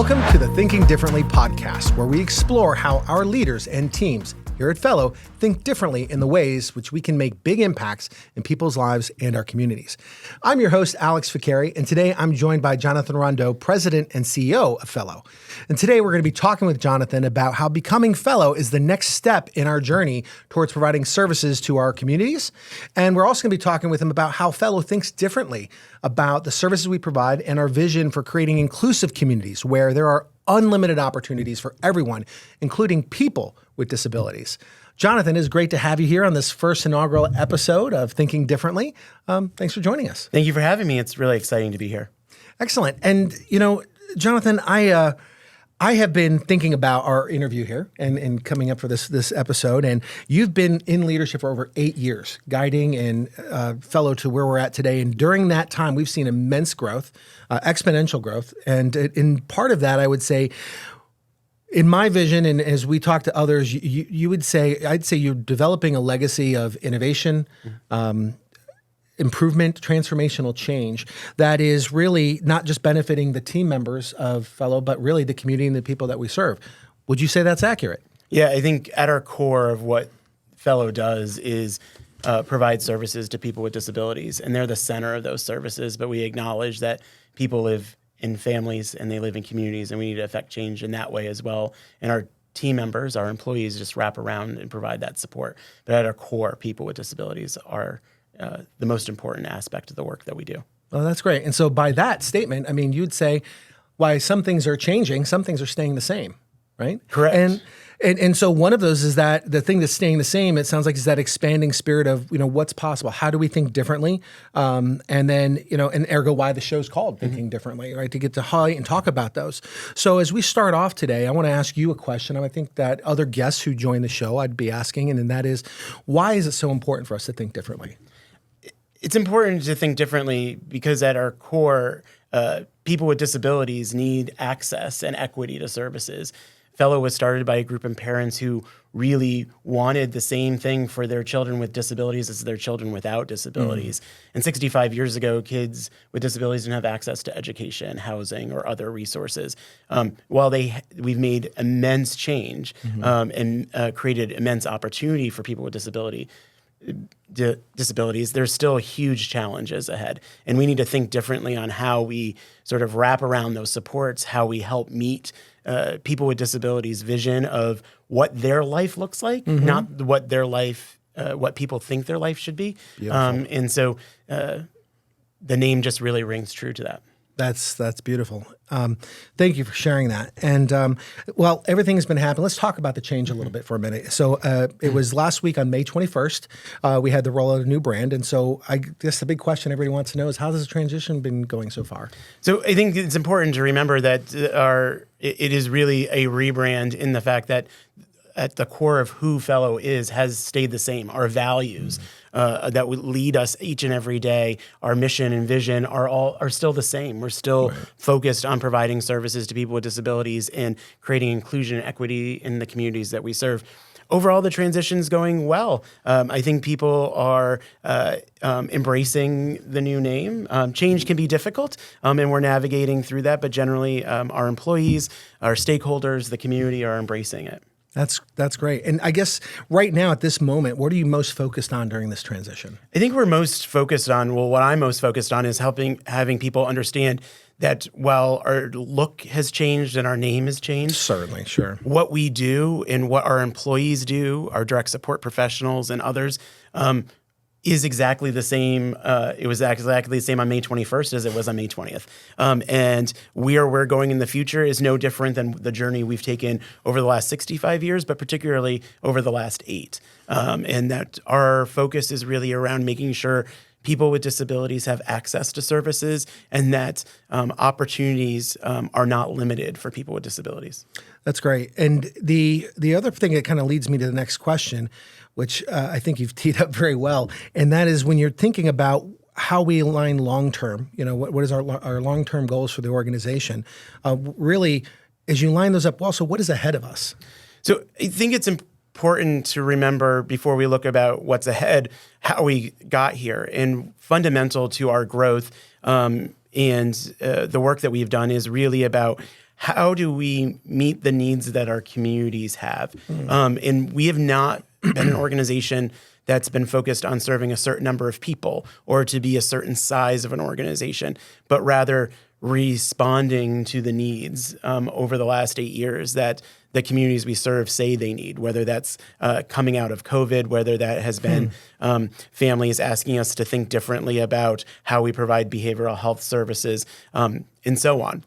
Welcome to the Thinking Differently podcast, where we explore how our leaders and teams here at Fello think differently in the ways which we can make big impacts in people's lives and our communities. I'm your host, Alex Ficcari, and today I'm joined by Jonathan Rondeau, President and CEO of Fello. And today we're going to be talking with Jonathan about how becoming Fello is the next step in our journey towards providing services to our communities. And we're also going to be talking with him about how Fello thinks differently about the services we provide and our vision for creating inclusive communities where there are unlimited opportunities for everyone, including people with disabilities. Jonathan, it's great to have you here on this first inaugural episode of Thinking Differently. Thanks for joining us. Thank you for having me. It's really exciting to be here. Excellent. And, Jonathan, I have been thinking about our interview here and coming up for this episode, and you've been in leadership for over 8 years, guiding and Fello to where we're at today. And during that time, we've seen immense growth, exponential growth. And in part of that, I would say, in my vision, and as we talk to others, I'd say you're developing a legacy of innovation, improvement, transformational change that is really not just benefiting the team members of Fello, but really the community and the people that we serve. Would you say that's accurate? Yeah, I think at our core of what Fello does is provide services to people with disabilities, and they're the center of those services, but we acknowledge that people live in families and they live in communities, and we need to affect change in that way as well. And our team members, our employees, just wrap around and provide that support. But at our core, people with disabilities are the most important aspect of the work that we do. Well, that's great. And so by that statement, I mean, you'd say why some things are changing, some things are staying the same, right? Correct. And so one of those is that the thing that's staying the same, it sounds like, is that expanding spirit of, what's possible. How do we think differently? And then, and ergo why the show's called Thinking Differently, right? To get to highlight and talk about those. So as we start off today, I want to ask you a question. I think that other guests who join the show, I'd be asking, and then that is, why is it so important for us to think differently? It's important to think differently because at our core, people with disabilities need access and equity to services. Fello was started by a group of parents who really wanted the same thing for their children with disabilities as their children without disabilities. And 65 years ago, kids with disabilities didn't have access to education, housing, or other resources. While we've made immense change and created immense opportunity for people with disabilities, there's still huge challenges ahead. And we need to think differently on how we sort of wrap around those supports, how we help meet people with disabilities' vision of what their life looks like, not what their life, what people think their life should be. And so the name just really rings true to that. That's beautiful. Thank you for sharing that. And everything has been happening. Let's talk about the change a little bit for a minute. So it was last week on May 21st, we had the rollout of a new brand. And so I guess the big question everybody wants to know is, how has the transition been going so far? So I think it's important to remember that it is really a rebrand in the fact that at the core of who Fello is has stayed the same. Our values that would lead us each and every day, our mission and vision are still the same. We're still focused on providing services to people with disabilities and creating inclusion and equity in the communities that we serve. Overall, the transition's going well. I think people are embracing the new name. Change can be difficult, and we're navigating through that. But generally, our employees, our stakeholders, the community are embracing it. That's great. And I guess right now at this moment, what are you most focused on during this transition? I think what I'm most focused on is having people understand that while our look has changed and our name has changed, certainly, sure, what we do and what our employees do, our direct support professionals and others, is exactly the same. It was exactly the same on May 21st as it was on May 20th. And where we're going in the future is no different than the journey we've taken over the last 65 years, but particularly over the last 8. And that our focus is really around making sure people with disabilities have access to services and that opportunities are not limited for people with disabilities. That's great. And the other thing that kind of leads me to the next question, which I think you've teed up very well, and that is when you're thinking about how we align long-term, what is our long-term goals for the organization, really, as you line those up, well, so what is ahead of us? So I think it's important to remember before we look about what's ahead, how we got here. And fundamental to our growth and the work that we've done is really about how do we meet the needs that our communities have? And we have not been an organization that's been focused on serving a certain number of people or to be a certain size of an organization, but rather responding to the needs over the last 8 years that the communities we serve say they need, whether that's coming out of COVID, whether that has been families asking us to think differently about how we provide behavioral health services, and so on.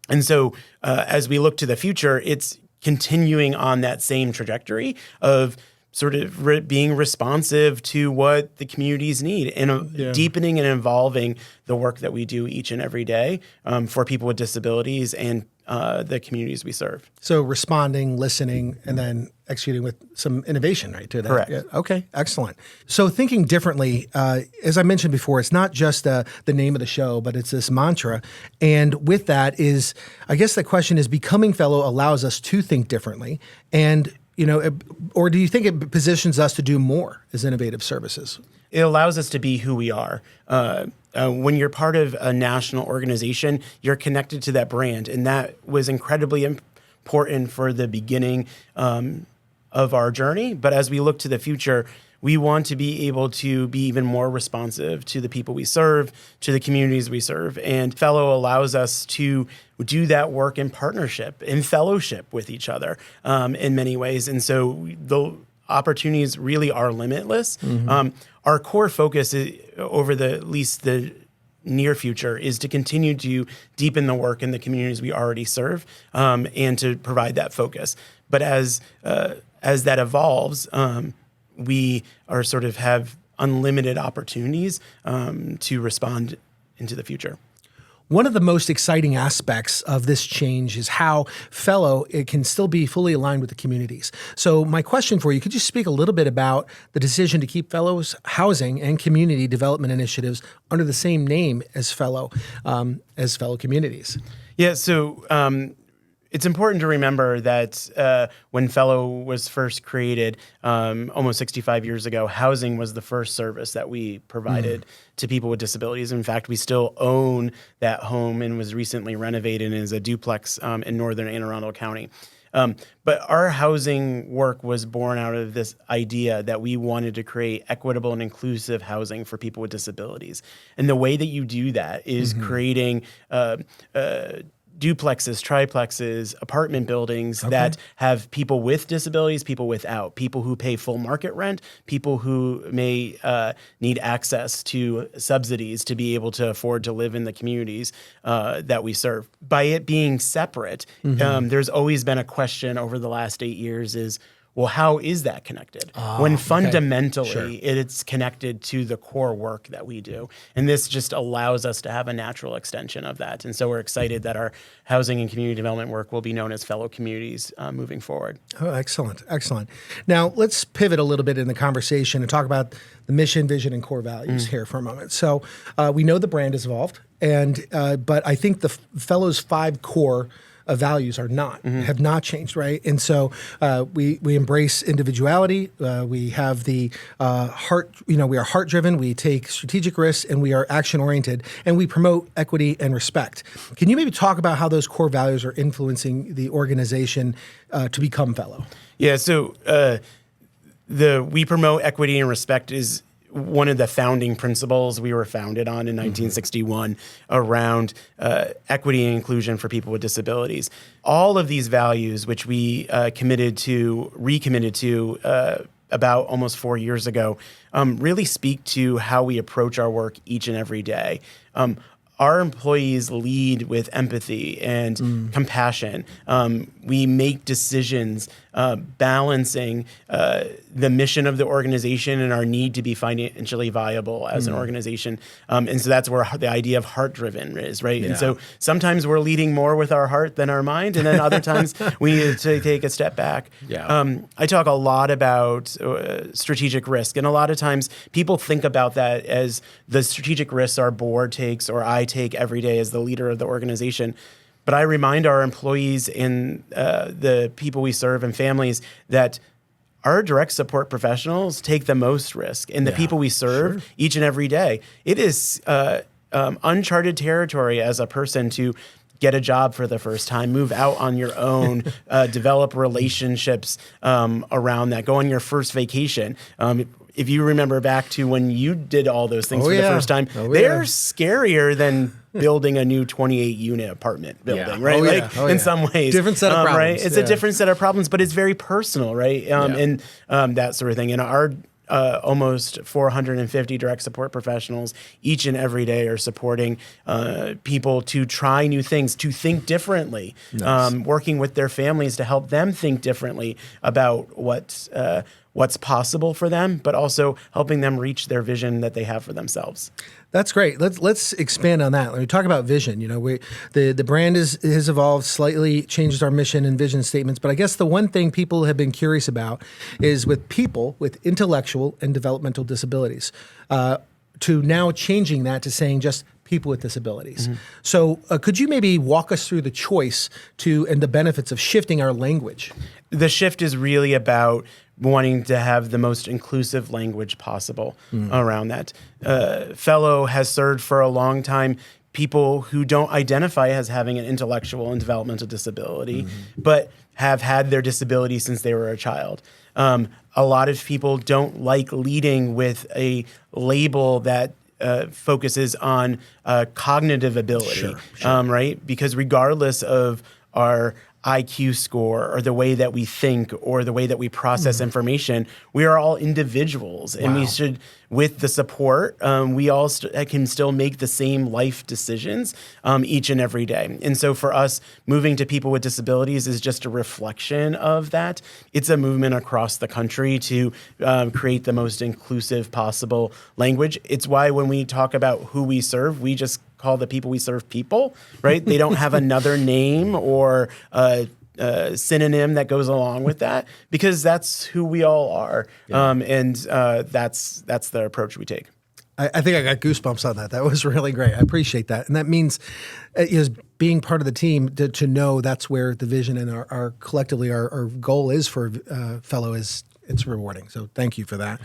And so as we look to the future, it's continuing on that same trajectory of sort of being responsive to what the communities need and deepening and evolving the work that we do each and every day for people with disabilities and the communities we serve. So responding, listening, and then executing with some innovation, right? To that. Correct. Yeah. Okay, excellent. So thinking differently, as I mentioned before, it's not just the name of the show, but it's this mantra. And with that is, I guess the question is, becoming Fellow allows us to think differently. And or do you think it positions us to do more as innovative services? It allows us to be who we are. When you're part of a national organization, you're connected to that brand. And that was incredibly important for the beginning of our journey. But as we look to the future, we want to be able to be even more responsive to the people we serve, to the communities we serve. And Fellow allows us to do that work in partnership, in fellowship with each other in many ways. And so the opportunities really are limitless. Our core focus over at least the near future is to continue to deepen the work in the communities we already serve and to provide that focus. But as that evolves, we are sort of have unlimited opportunities to respond into the future. One of the most exciting aspects of this change is how Fellow it can still be fully aligned with the communities. So my question for you, could you speak a little bit about the decision to keep Fellow's housing and community development initiatives under the same name as Fellow Communities? Yeah, so it's important to remember that when Fellow was first created almost 65 years ago, housing was the first service that we provided to people with disabilities. In fact, we still own that home and was recently renovated as a duplex in northern Anne Arundel County. But our housing work was born out of this idea that we wanted to create equitable and inclusive housing for people with disabilities. And the way that you do that is creating duplexes, triplexes, apartment buildings that have people with disabilities, people without, people who pay full market rent, people who may need access to subsidies to be able to afford to live in the communities that we serve. By it being separate, there's always been a question over the last 8 years is, well, how is that connected? When fundamentally it's connected to the core work that we do. And this just allows us to have a natural extension of that. And so we're excited that our housing and community development work will be known as Fello Communities moving forward. Oh, excellent. Excellent. Now, let's pivot a little bit in the conversation and talk about the mission, vision, and core values here for a moment. So we know the brand has evolved, and but I think the Fellows' 5 core values have not changed, right? And so we embrace individuality. We have the heart, we are heart driven. We take strategic risks, and we are action oriented, and we promote equity and respect. Can you maybe talk about how those core values are influencing the organization to become Fellow? Yeah. So we promote equity and respect is one of the founding principles we were founded on in 1961 around equity and inclusion for people with disabilities. All of these values, which we recommitted to about almost 4 years ago, really speak to how we approach our work each and every day. Our employees lead with empathy and compassion. We make decisions balancing the mission of the organization and our need to be financially viable as an organization. And so that's where the idea of heart-driven is, right? Yeah. And so sometimes we're leading more with our heart than our mind, and then other times we need to take a step back. Yeah. I talk a lot about strategic risk, and a lot of times people think about that as the strategic risks our board takes or I take every day as the leader of the organization. But I remind our employees and the people we serve and families that our direct support professionals take the most risk, and the people we serve each and every day. It is uncharted territory as a person to get a job for the first time, move out on your own, develop relationships around that, go on your first vacation. If you remember back to when you did all those things for the first time, they're scarier than building a new 28-unit apartment building, right? In some ways. Different set of problems. Right? It's a different set of problems, but it's very personal, right? And that sort of thing. And our almost 450 direct support professionals each and every day are supporting people to try new things, to think differently, working with their families to help them think differently about what's possible for them, but also helping them reach their vision that they have for themselves. That's great. Let's expand on that. When we talk about vision, the brand has evolved slightly, changes our mission and vision statements. But I guess the one thing people have been curious about is with people with intellectual and developmental disabilities, to now changing that to saying just people with disabilities. So could you maybe walk us through the choice and the benefits of shifting our language? The shift is really about wanting to have the most inclusive language possible around that. Fello has served for a long time people who don't identify as having an intellectual and developmental disability, but have had their disability since they were a child. A lot of people don't like leading with a label that focuses on cognitive ability, right? Because regardless of our IQ score or the way that we think or the way that we process information, we are all individuals, and we should, with the support, we all can still make the same life decisions each and every day. And so for us, moving to people with disabilities is just a reflection of that. It's a movement across the country to create the most inclusive possible language. It's why when we talk about who we serve, we just call the people we serve people, right? They don't have another name or synonym that goes along with that, because that's who we all are. And that's the approach we take. I think I got goosebumps on that. That was really great. I appreciate that. And that means being part of the team to know that's where the vision and our collectively our goal is for Fello is. It's rewarding. So thank you for that.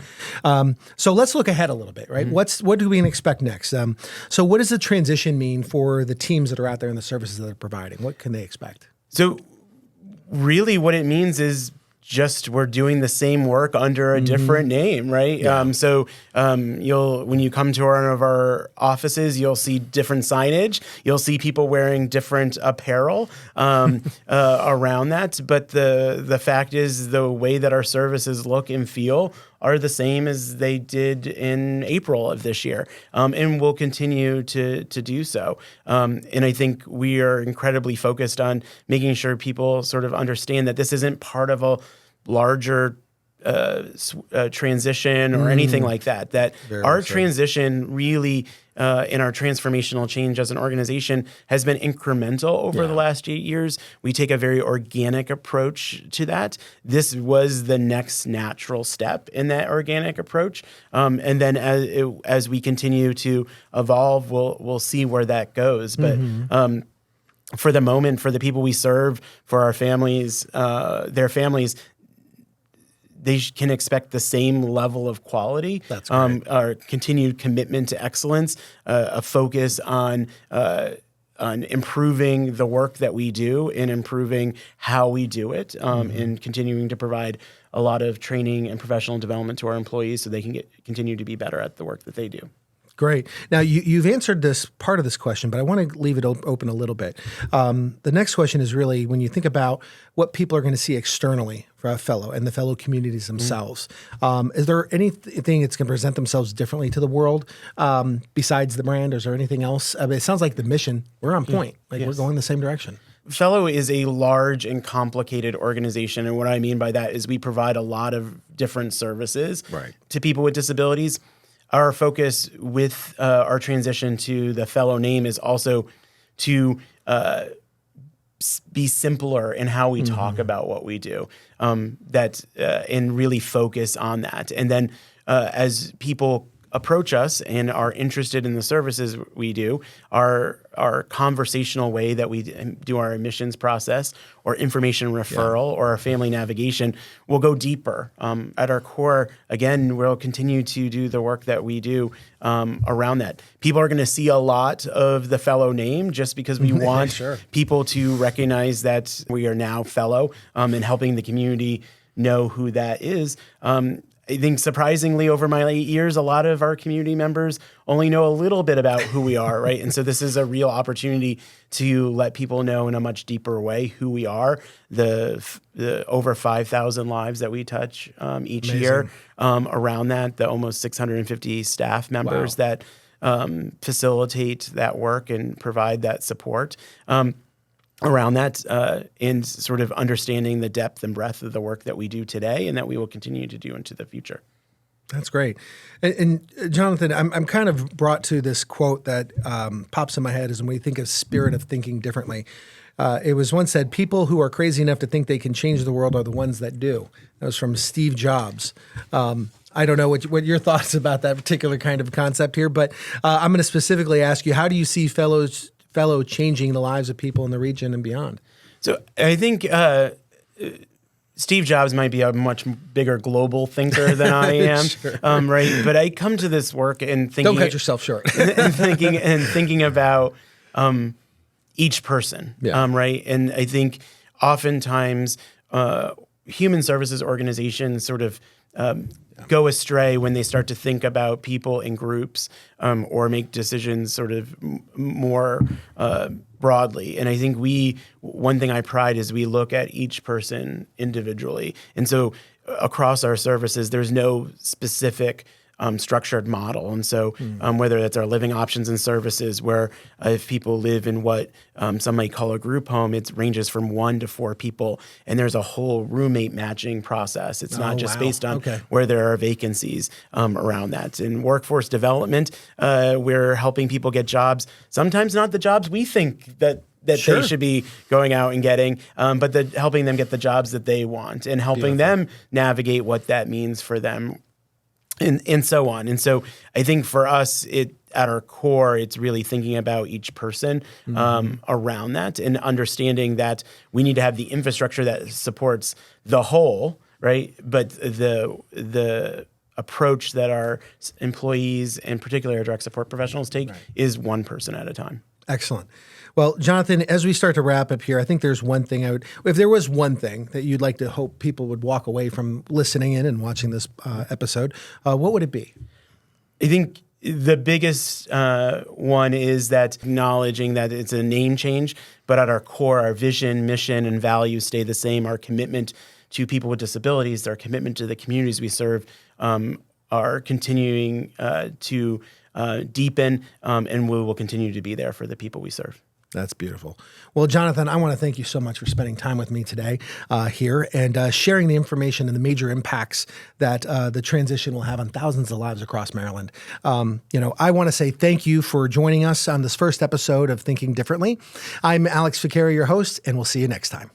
So let's look ahead a little bit, right? What do we expect next? So what does the transition mean for the teams that are out there and the services that they're providing? What can they expect? So really what it means is just we're doing the same work under a different name, right? So when you come to one of our offices, you'll see different signage. You'll see people wearing different apparel around that. But the fact is, the way that our services look and feel are the same as they did in April of this year, and will continue to do so. And I think we are incredibly focused on making sure people sort of understand that this isn't part of a larger transition or anything like that. That our transition really in our transformational change as an organization has been incremental over the last 8 years. We take a very organic approach to that. This was the next natural step in that organic approach. And then as we continue to evolve, we'll see where that goes. But for the moment, for the people we serve, for our families, their families, they can expect the same level of quality. That's great. Our continued commitment to excellence, a focus on improving the work that we do and improving how we do it, and continuing to provide a lot of training and professional development to our employees so they can continue to be better at the work that they do. Great. Now, you've answered this part of this question, but I want to leave it open a little bit. The next question is really when you think about what people are going to see externally for Fello and the Fello communities themselves. Is there anything that's going to present themselves differently to the world besides the brand? Or is there anything else? I mean, it sounds like the mission, we're on point. We're going the same direction. Fello is a large and complicated organization. And what I mean by that is we provide a lot of different services to people with disabilities. Our focus with our transition to the Fello name is also to be simpler in how we talk about what we do, and really focus on that. And then as people approach us and are interested in the services we do, our conversational way that we do our admissions process or information referral or our family navigation will go deeper. At our core, again, we'll continue to do the work that we do around that. People are going to see a lot of the Fello name just because we want people to recognize that we are now Fello and helping the community know who that is. I think surprisingly over my 8 years, a lot of our community members only know a little bit about who we are, right? And so this is a real opportunity to let people know in a much deeper way who we are, the over 5,000 lives that we touch each year around that, the almost 650 staff members that facilitate that work and provide that support. Around that and sort of understanding the depth and breadth of the work that we do today and that we will continue to do into the future. That's great. And Jonathan, I'm kind of brought to this quote that pops in my head as when we think of spirit of thinking differently. It was once said, people who are crazy enough to think they can change the world are the ones that do. That was from Steve Jobs. I don't know what your thoughts about that particular kind of concept here, but I'm going to specifically ask you, how do you see Fello changing the lives of people in the region and beyond? So I think Steve Jobs might be a much bigger global thinker than I am, right? But I come to this work and thinking, don't cut yourself short, and thinking about each person, right? And I think oftentimes human services organizations sort of go astray when they start to think about people in groups or make decisions sort of more broadly. And I think one thing I pride is we look at each person individually. And so across our services, there's no specific structured model. And so whether that's our living options and services, where if people live in what some might call a group home, it ranges from 1 to 4 people. And there's a whole roommate matching process. It's not just based on where there are vacancies around that. In workforce development, we're helping people get jobs, sometimes not the jobs we think that they should be going out and getting, but helping them get the jobs that they want and helping them navigate what that means for them. And so on. And so I think for us, at our core, it's really thinking about each person around that and understanding that we need to have the infrastructure that supports the whole, right? But the approach that our employees, and particularly our direct support professionals, take is one person at a time. Excellent. Well, Jonathan, as we start to wrap up here, I think there's one thing if there was one thing that you'd like to hope people would walk away from listening in and watching this episode, what would it be? I think the biggest one is that acknowledging that it's a name change, but at our core, our vision, mission, and values stay the same. Our commitment to people with disabilities, our commitment to the communities we serve are continuing to deepen, and we will continue to be there for the people we serve. That's beautiful. Well, Jonathan, I want to thank you so much for spending time with me today here and sharing the information and the major impacts that the transition will have on thousands of lives across Maryland. I want to say thank you for joining us on this first episode of Thinking Differently. I'm Alex Ficcari, your host, and we'll see you next time.